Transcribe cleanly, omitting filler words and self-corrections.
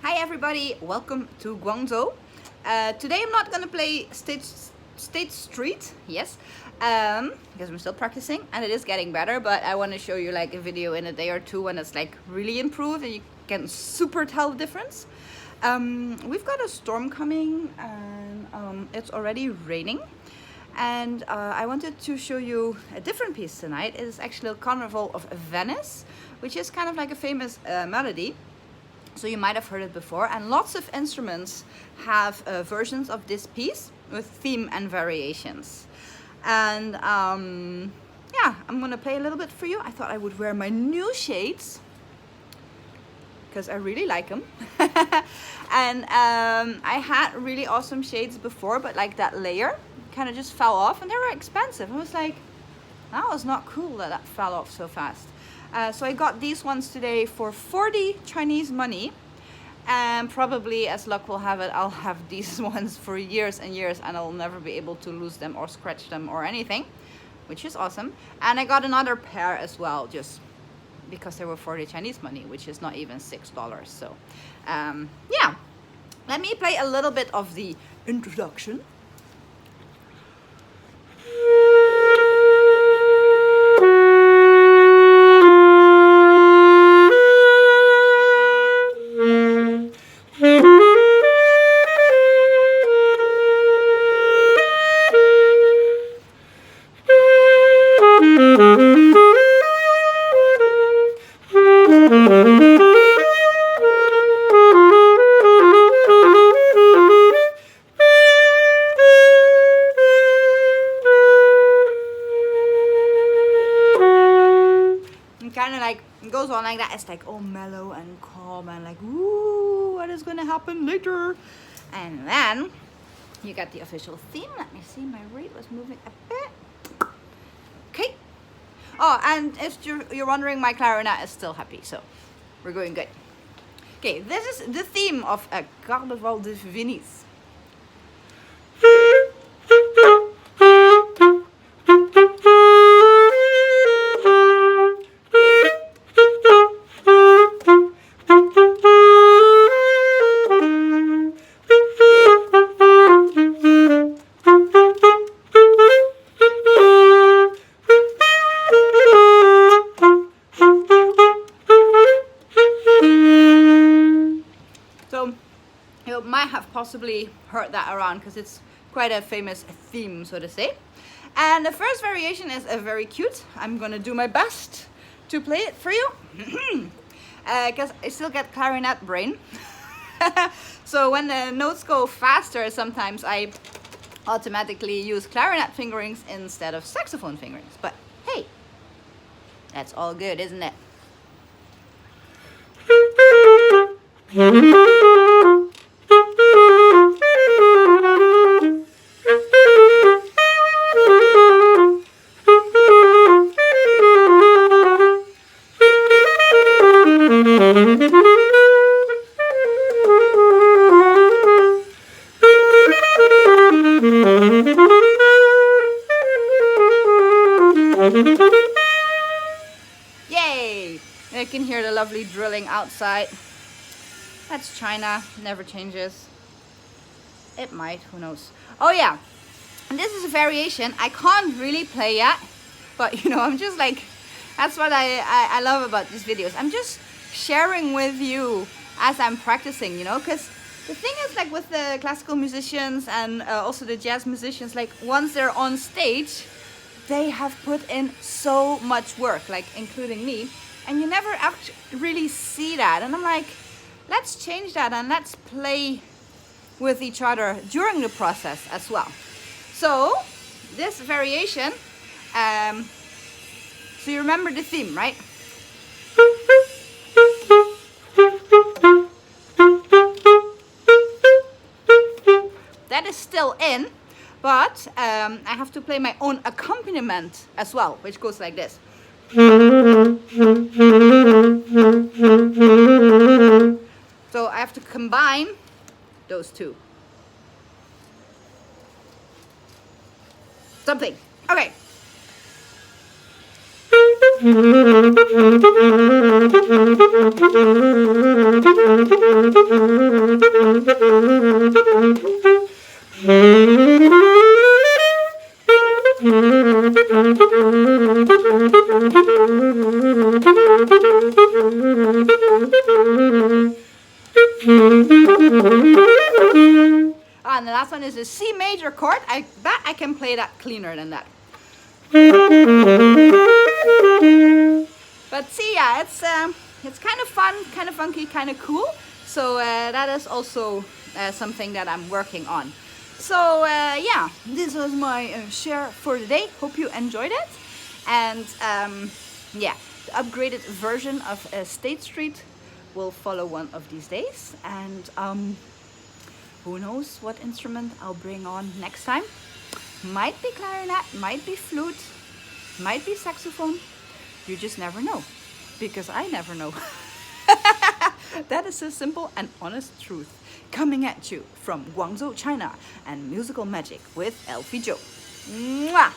Hi everybody, welcome to Guangzhou. Today I'm not gonna play State Street, yes, because I'm still practicing and it is getting better, but I want to show you like a video in a day or two when it's like really improved and you can super tell the difference. We've got a storm coming and it's already raining, and I wanted to show you a different piece tonight. It is actually a Carnival of Venice, which is kind of like a famous melody. So you might have heard it before, and lots of instruments have versions of this piece with theme and variations. And yeah, I'm gonna play a little bit for you. I thought I would wear my new shades because I really like them. And I had really awesome shades before, but like that layer kind of just fell off and they were expensive. I was like, that was not cool that that fell off so fast. So I got these ones today for 40 Chinese money, and probably, as luck will have it, I'll have these ones for years and years and I'll never be able to lose them or scratch them or anything, which is awesome. And I got another pair as well, just because they were 40 Chinese money, which is not even $6. So yeah, let me play a little bit of the introduction. Kind of like it goes on like that. It's like all mellow and calm and like, ooh, what is gonna happen later? And then you got the official theme. Let me see, my reed was moving a bit. Okay. Oh, and if you're wondering, my clarinet is still happy, so we're going good. Okay, this is the theme of a Carnival de Venice. So you might have possibly heard that around because it's quite a famous theme, so to say. And the first variation is very cute. I'm gonna do my best to play it for you because I still get clarinet brain. So when the notes go faster, sometimes I automatically use clarinet fingerings instead of saxophone fingerings. But hey, that's all good, isn't it? Yay! You can hear the lovely drilling outside. That's China, never changes. It might, who knows. Oh yeah, and this is a variation I can't really play yet, but you know, I'm just like, that's what I love about these videos. I'm just sharing with you as I'm practicing, you know, because the thing is, like with the classical musicians and also the jazz musicians, like once they're on stage, they have put in so much work, like including me, and you never actually really see that. And I'm like, let's change that and let's play with each other during the process as well. So this variation, so you remember the theme, right? That is still in, but I have to play my own accompaniment as well, which goes like this. So I have to combine those two. Something. Okay. And the last one is a C major chord. I can play that cleaner than that. But see, yeah, it's kind of fun, kind of funky, kind of cool. So that is also something that I'm working on. So yeah, this was my share for today. Hope you enjoyed it. And yeah, the upgraded version of State Street will follow one of these days. And who knows what instrument I'll bring on next time. Might be clarinet, might be flute, might be saxophone. You just never know, because I never know. That is the simple and honest truth, coming at you from Guangzhou, China, and Musical Magic with Elfie Jo. Mwah!